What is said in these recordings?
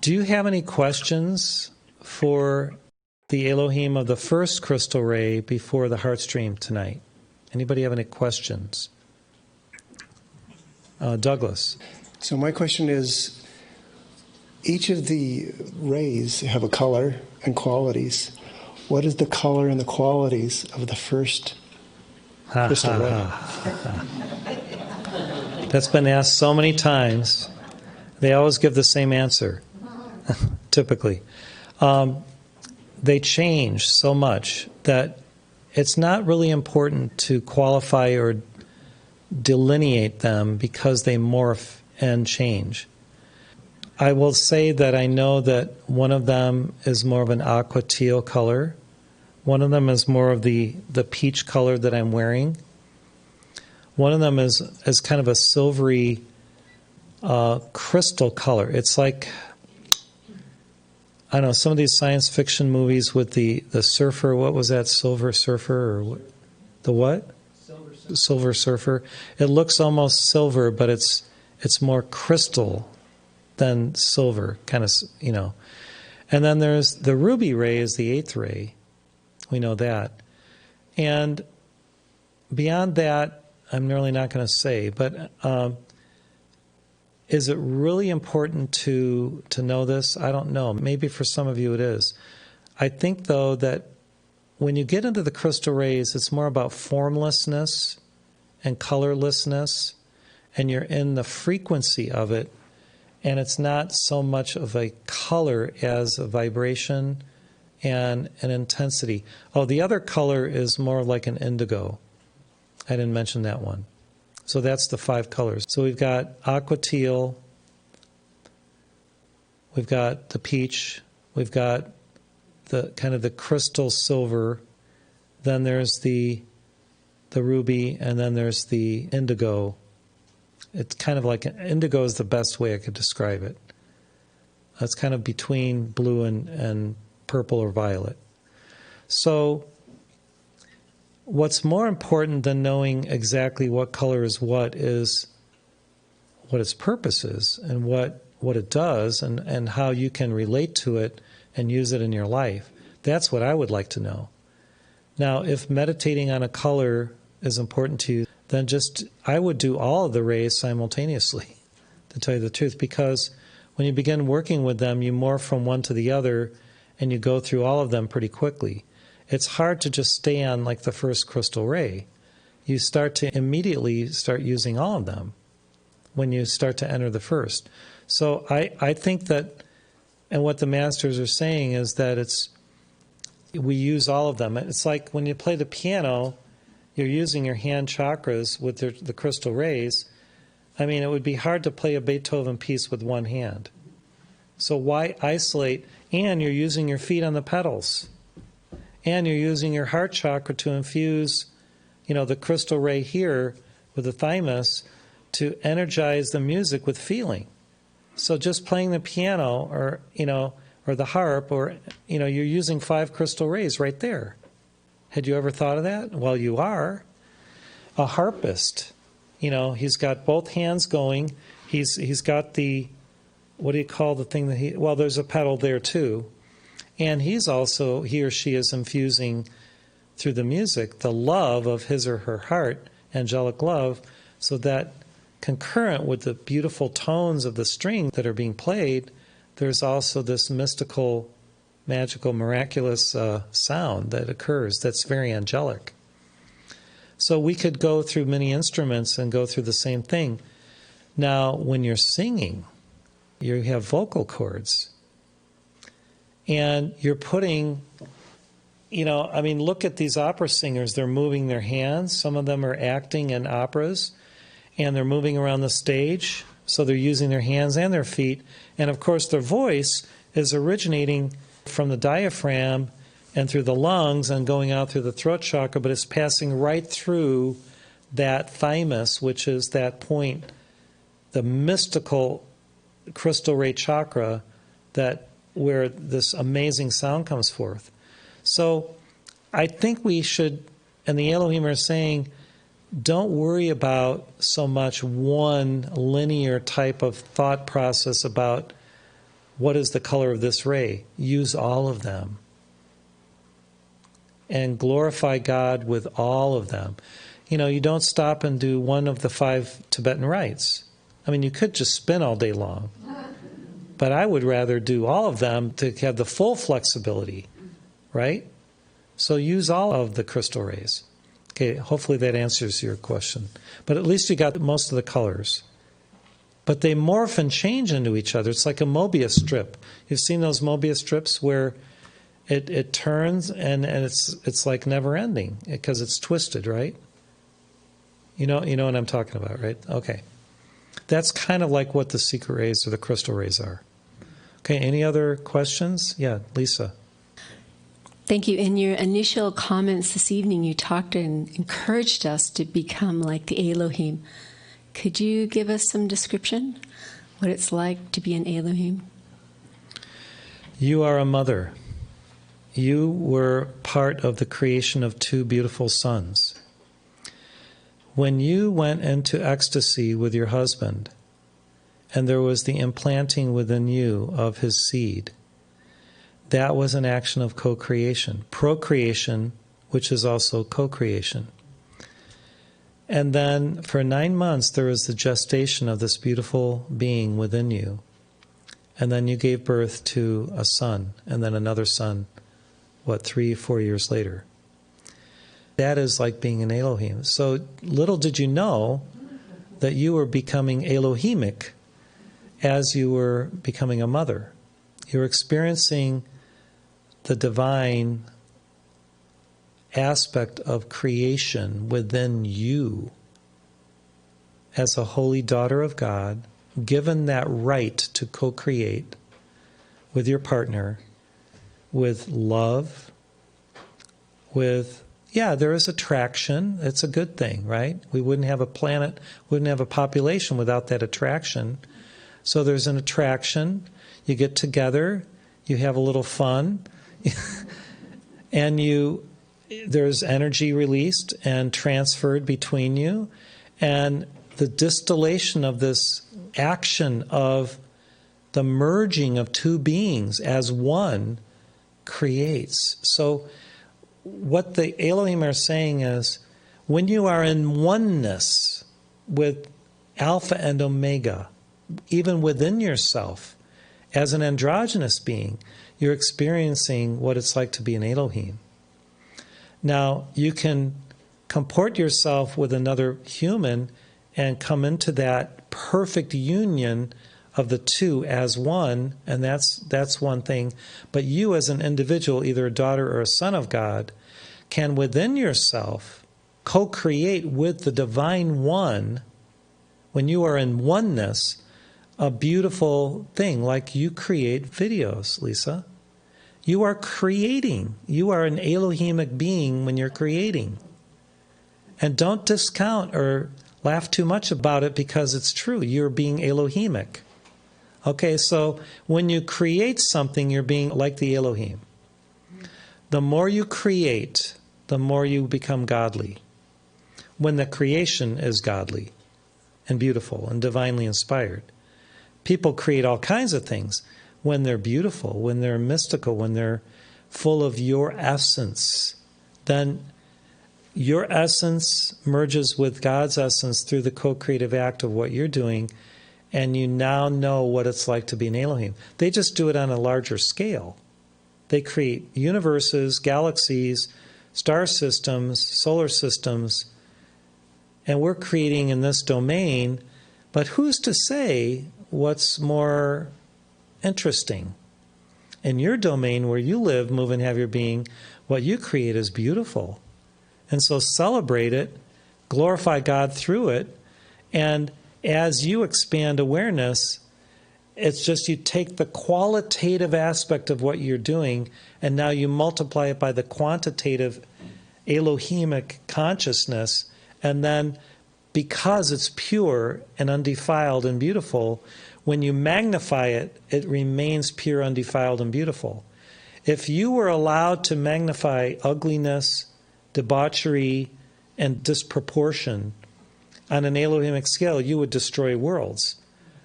Do you have any questions for the Elohim of the first crystal ray before the heart stream tonight? Anybody have any questions? Douglas. So my question is, each of the rays have a color and qualities. What is the color and the qualities of the first crystal ray? That's been asked so many times. They always give the same answer, typically. They change so much that it's not really important to qualify or delineate them because they morph and change. I will say that I know that one of them is more of an aqua teal color. One of them is more of the peach color that I'm wearing. One of them is kind of a silvery crystal color. It's like, I don't know, some of these science fiction movies with the surfer, what was that, Silver Surfer? Or what? The what? Silver Surfer. It looks almost silver, but it's more crystal than silver, kind of, you know. And then there's the ruby ray is the 8th ray. We know that. And beyond that, I'm really not going to say, but is it really important to know this? I don't know. Maybe for some of you it is. I think, though, that when you get into the crystal rays, it's more about formlessness and colorlessness, and you're in the frequency of it, and it's not so much of a color as a vibration and an intensity. Oh, the other color is more like an indigo. I didn't mention that one. So that's the 5 colors. So we've got aqua teal, we've got the peach, we've got the kind of the crystal silver, then there's the ruby, and then there's the indigo. It's kind of like, indigo is the best way I could describe it. It's kind of between blue and purple or violet. So what's more important than knowing exactly what color is what its purpose is and what it does and how you can relate to it and use it in your life. That's what I would like to know. Now, if meditating on a color is important to you, then I would do all of the rays simultaneously, to tell you the truth, because when you begin working with them, you morph from one to the other, and you go through all of them pretty quickly. It's hard to just stay on like the first crystal ray. You start to immediately start using all of them when you start to enter the first. So I think that, and what the masters are saying is that we use all of them. It's like when you play the piano, you're using your hand chakras with the crystal rays. I mean, it would be hard to play a Beethoven piece with one hand. So why isolate? And you're using your feet on the pedals. And you're using your heart chakra to infuse, the crystal ray here with the thymus to energize the music with feeling. So just playing the piano or the harp or, you're using 5 crystal rays right there. Had you ever thought of that? Well, you are. A harpist, he's got both hands going. He's got what do you call the thing that there's a pedal there too. And he or she is infusing through the music the love of his or her heart, angelic love, so that concurrent with the beautiful tones of the string that are being played, there's also this mystical, magical, miraculous sound that occurs that's very angelic. So we could go through many instruments and go through the same thing. Now, when you're singing, you have vocal cords. And you're putting, look at these opera singers. They're moving their hands. Some of them are acting in operas, and they're moving around the stage. So they're using their hands and their feet. And, of course, their voice is originating from the diaphragm and through the lungs and going out through the throat chakra, but it's passing right through that thymus, which is that point, the mystical crystal ray chakra where this amazing sound comes forth. So I think we should, and the Elohim are saying, don't worry about so much one linear type of thought process about what is the color of this ray? Use all of them. And glorify God with all of them. You don't stop and do one of the 5 Tibetan rites. I mean, you could just spin all day long. But I would rather do all of them to have the full flexibility, right? So use all of the crystal rays. Okay, hopefully that answers your question. But at least you got most of the colors. But they morph and change into each other. It's like a Mobius strip. You've seen those Mobius strips where it turns and it's like never ending because it's twisted, right? You know what I'm talking about, right? Okay. That's kind of like what the secret rays or the crystal rays are. Okay, any other questions? Yeah, Lisa. Thank you. In your initial comments this evening, you talked and encouraged us to become like the Elohim. Could you give us some description? What it's like to be an Elohim? You are a mother. You were part of the creation of 2 beautiful sons. When you went into ecstasy with your husband, and there was the implanting within you of his seed, that was an action of co-creation. Procreation, which is also co-creation. And then for 9 months, there was the gestation of this beautiful being within you. And then you gave birth to a son, and then another son, 3, 4 years later. That is like being an Elohim. So little did you know that you were becoming Elohimic as you were becoming a mother. You were experiencing the divine aspect of creation within you as a holy daughter of God, given that right to co-create with your partner, with love, with, there is attraction. It's a good thing, right? We wouldn't have a planet, wouldn't have a population without that attraction. So there's an attraction. You get together, you have a little fun, and there's energy released and transferred between you, and the distillation of this action of the merging of 2 beings as one creates. So what the Elohim are saying is, when you are in oneness with Alpha and Omega, even within yourself, as an androgynous being, you're experiencing what it's like to be an Elohim. Now, you can comport yourself with another human and come into that perfect union of the 2 as one, and that's one thing. But you as an individual, either a daughter or a son of God, can within yourself co-create with the divine one, when you are in oneness, a beautiful thing, like you create videos, Lisa. You are creating. You are an Elohimic being when you're creating. And don't discount or laugh too much about it because it's true. You're being Elohimic. Okay, so when you create something, you're being like the Elohim. The more you create, the more you become godly. When the creation is godly and beautiful and divinely inspired. People create all kinds of things when they're beautiful, when they're mystical, when they're full of your essence. Then your essence merges with God's essence through the co-creative act of what you're doing, and you now know what it's like to be an Elohim. They just do it on a larger scale. They create universes, galaxies, star systems, solar systems, and we're creating in this domain, but who's to say what's more interesting? In your domain where you live, move, and have your being, what you create is beautiful. And so celebrate it, glorify God through it, and as you expand awareness, it's just you take the qualitative aspect of what you're doing, and now you multiply it by the quantitative Elohimic consciousness, and then because it's pure and undefiled and beautiful, when you magnify it, it remains pure, undefiled, and beautiful. If you were allowed to magnify ugliness, debauchery, and disproportion on an Elohimic scale, you would destroy worlds.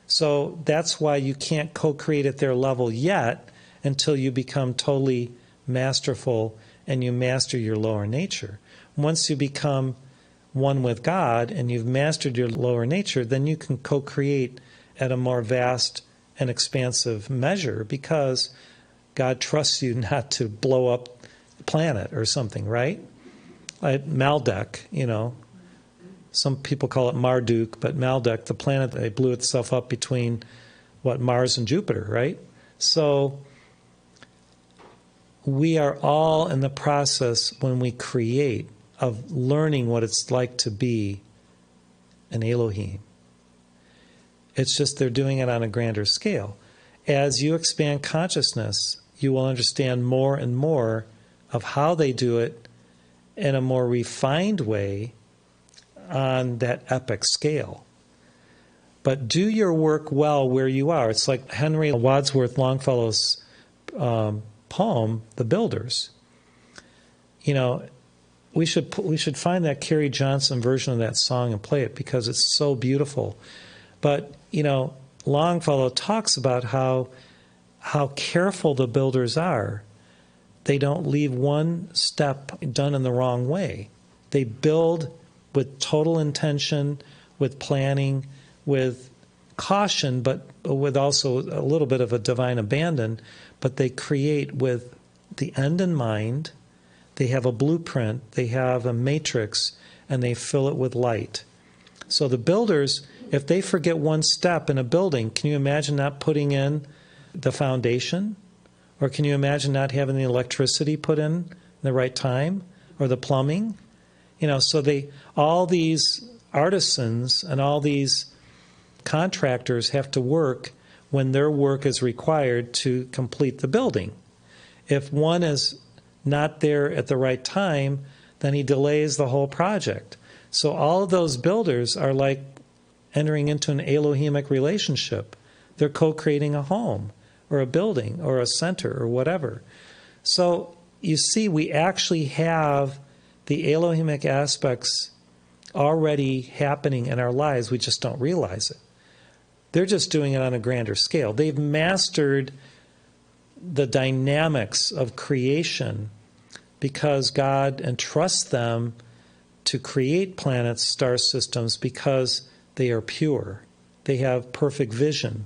So that's why you can't co-create at their level yet until you become totally masterful and you master your lower nature. Once you become one with God and you've mastered your lower nature, then you can co-create at a more vast and expansive measure because God trusts you not to blow up the planet or something, right? Like Maldek, some people call it Marduk, but Maldek, the planet, they blew itself up between, Mars and Jupiter, right? So we are all in the process when we create of learning what it's like to be an Elohim. It's just they're doing it on a grander scale. As you expand consciousness, you will understand more and more of how they do it in a more refined way on that epic scale. But do your work well where you are. It's like Henry Wadsworth Longfellow's poem, The Builders. We should find that Carrie Johnson version of that song and play it because it's so beautiful. But, Longfellow talks about how careful the builders are. They don't leave one step done in the wrong way. They build with total intention, with planning, with caution, but with also a little bit of a divine abandon. But they create with the end in mind. They have a blueprint, they have a matrix, and they fill it with light. So the builders, if they forget one step in a building, can you imagine not putting in the foundation? Or can you imagine not having the electricity put in the right time? Or the plumbing? So all these artisans and all these contractors have to work when their work is required to complete the building. If one is not there at the right time, then he delays the whole project. So all of those builders are like entering into an Elohimic relationship. They're co-creating a home or a building or a center or whatever. So you see, we actually have the Elohimic aspects already happening in our lives. We just don't realize it. They're just doing it on a grander scale. They've mastered the dynamics of creation because God entrusts them to create planets, star systems, because they are pure. They have perfect vision.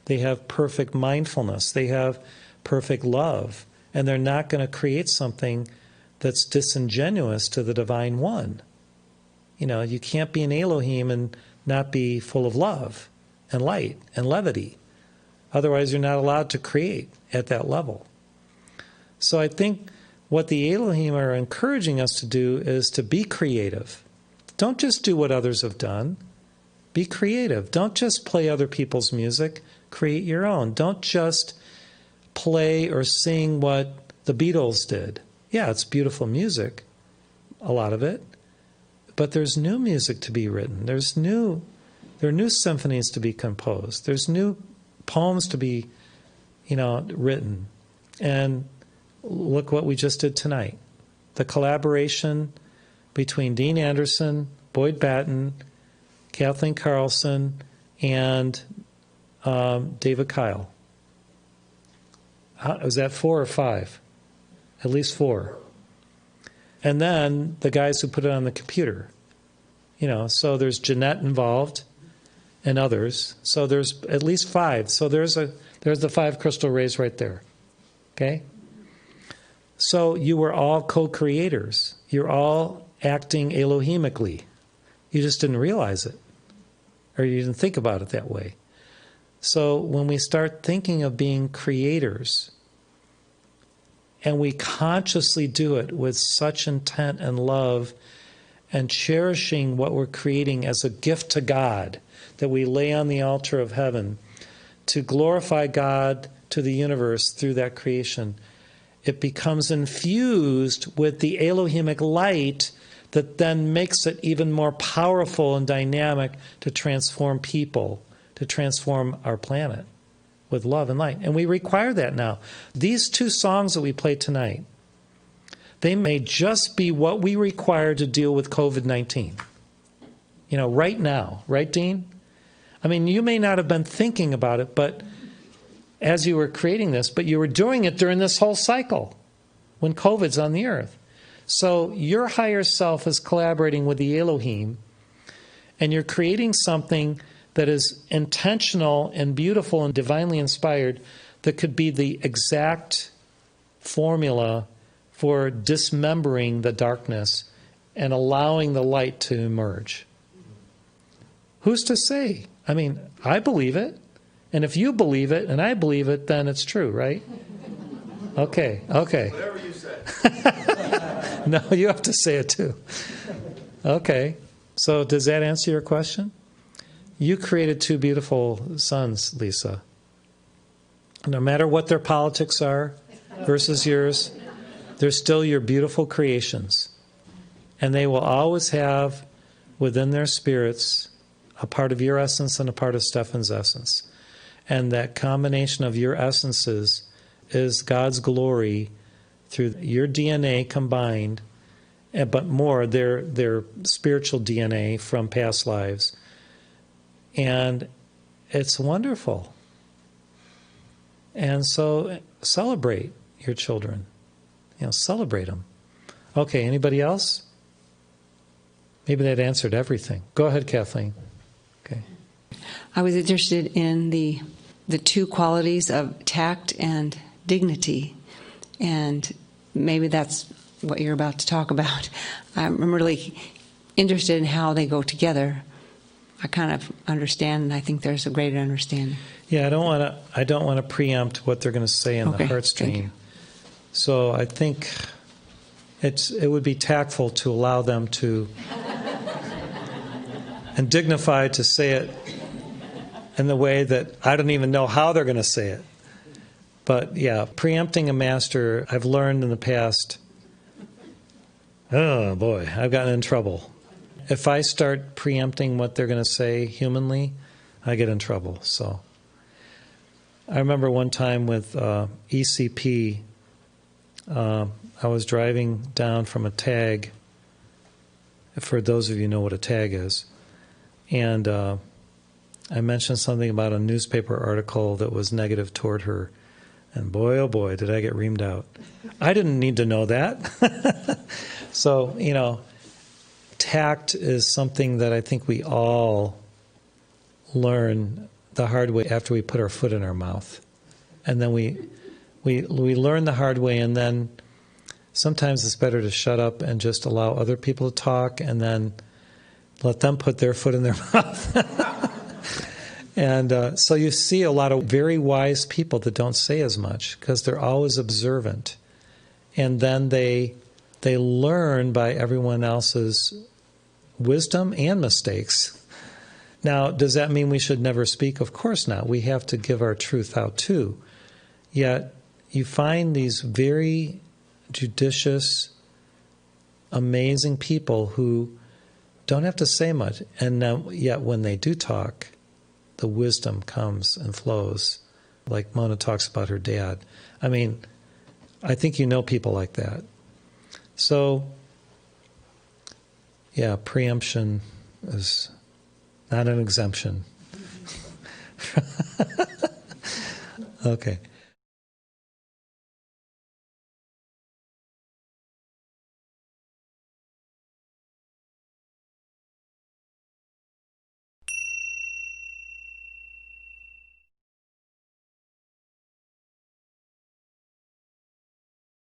They have perfect mindfulness. They have perfect love. And they're not going to create something that's disingenuous to the Divine One. You can't be an Elohim and not be full of love and light and levity. Otherwise, you're not allowed to create at that level. So I think what the Elohim are encouraging us to do is to be creative. Don't just do what others have done. Be creative. Don't just play other people's music. Create your own. Don't just play or sing what the Beatles did. Yeah, it's beautiful music, a lot of it. But there's new music to be written. There are new symphonies to be composed. There's new poems to be, written. And look what we just did tonight. The collaboration between Dean Anderson, Boyd Batten, Kathleen Carlson, and David Kyle. Was that 4 or 5? At least 4. And then the guys who put it on the computer. So there's Jeanette involved and others. So there's at least 5. So there's the 5 crystal rays right there. Okay? So you were all co-creators. You're all acting Elohimically. You just didn't realize it. Or you didn't think about it that way. So when we start thinking of being creators, and we consciously do it with such intent and love and cherishing what we're creating as a gift to God that we lay on the altar of heaven to glorify God to the universe through that creation, it becomes infused with the Elohimic light that then makes it even more powerful and dynamic to transform people, to transform our planet with love and light. And we require that now. These 2 songs that we played tonight, they may just be what we require to deal with COVID-19. Right now. Right, Dean? I mean, you may not have been thinking about it, but as you were creating this, but you were doing it during this whole cycle when COVID's on the earth. So your higher self is collaborating with the Elohim, and you're creating something that is intentional and beautiful and divinely inspired that could be the exact formula for dismembering the darkness and allowing the light to emerge. Who's to say? I mean, I believe it. And if you believe it and I believe it, then it's true, right? Okay. Whatever you say. No, you have to say it too. Okay. So does that answer your question? You created two beautiful sons, Lisa. No matter what their politics are versus yours, they're still your beautiful creations. And they will always have within their spirits a part of your essence and a part of Stefan's essence. And that combination of your essences is God's glory through your DNA combined, but more their spiritual DNA from past lives. And it's wonderful. And so celebrate your children. Celebrate them. Okay, anybody else? Maybe that answered everything. Go ahead, Kathleen. Okay. I was interested in the two qualities of tact and dignity, and maybe that's what you're about to talk about. I'm really interested in how they go together. I kind of understand, and I think there's a greater understanding. Yeah, I don't want to preempt what they're going to say in the heart stream. So I think it would be tactful to allow them to and dignified to say it in the way that I don't even know how they're going to say it. But yeah, preempting a master, I've learned in the past, oh boy, I've gotten in trouble. If I start preempting what they're going to say humanly, I get in trouble. So I remember one time with ECP, I was driving down from a tag, for those of you who know what a tag is, and I mentioned something about a newspaper article that was negative toward her. And boy, oh boy, did I get reamed out. I didn't need to know that. So, tact is something that I think we all learn the hard way after we put our foot in our mouth. And then we learn the hard way, and then sometimes it's better to shut up and just allow other people to talk and then let them put their foot in their mouth. And so you see a lot of very wise people that don't say as much because they're always observant. And then they learn by everyone else's wisdom and mistakes. Now, does that mean we should never speak? Of course not. We have to give our truth out too. Yet you find these very judicious, amazing people who don't have to say much. And yet when they do talk, the wisdom comes and flows, like Mona talks about her dad. I mean, I think you know people like that. So, yeah, preemption is not an exemption. Okay.